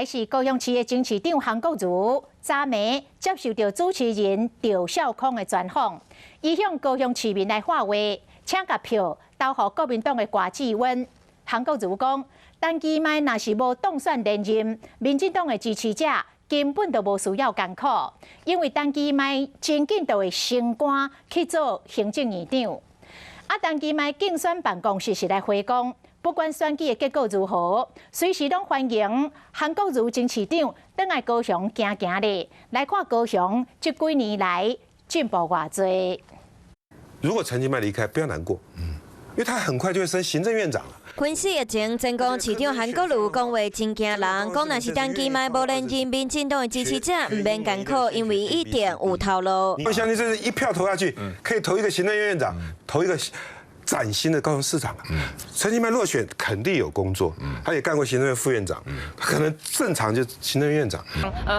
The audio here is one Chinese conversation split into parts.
是高雄市的前市长韩国瑜，昨暝接受到主持人赵少康的专访，伊向高雄市民来发话，请甲票投予国民党的郭志温。韩国瑜讲，单期卖若是无当选连任，民进党的支持者根本就无需要艰苦，因为单期卖真紧就会升官去做行政院长。单期卖竞选办公室是来回讲。 不管选举的结果如何，随时拢欢迎韩国瑜前市长返来高雄行行咧，来看高雄这几年来进步偌多。如果陈其迈离开，不要难过，因为他很快就会升行政院长了。 昆市疫情，前高市长韩国瑜讲话真惊人，讲若是单期卖无连任，民进党的支持者唔免艰苦，因为一定有头路。我相信这是一票投下去，可以投一个行政院院长，投一个。 崭新的高雄市长，陈其迈落选肯定有工作，他也干过行政院副院长，他可能正常就行政院院长。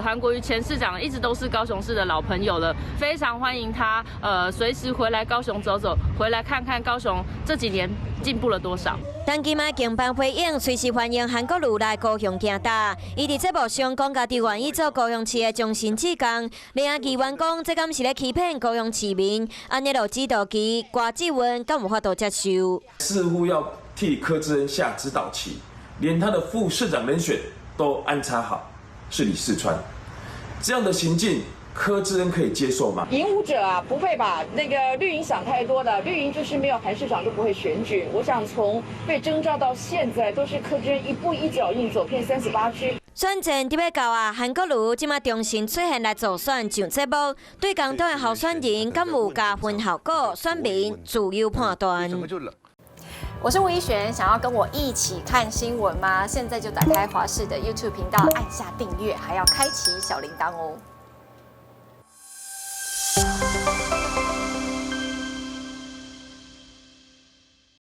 韩国瑜前市长一直都是高雄市的老朋友了，非常欢迎他随时回来高雄走走，回来看看高雄这几年进步了多少。单期卖竞办回应，随时欢迎韩国瑜来高雄行大。伊伫节目上讲，家己愿意做高雄市的终身职工。另外，议员讲，这敢是咧欺骗高雄市民？安尼落指导期，郭志温敢有法度接受？似乎要替柯志恩下指导棋，连他的副市长人选都安插好，是李世川。这样的行径，柯志恩可以接受吗？影武者啊，不会把那个绿营想太多的，绿营就是没有韩市长就不会选举。我想从被征召到现在，都是柯志恩一步一脚印走遍38区。 选战伫要到啊，韩国瑜即马重新出现来助选上节目，对共党的候选人敢有加分效果？选民自由判断。我是吴依璇，想要跟我一起看新闻吗？现在就打开华视的 YouTube 频道，按下订阅，还要开启小铃铛哦。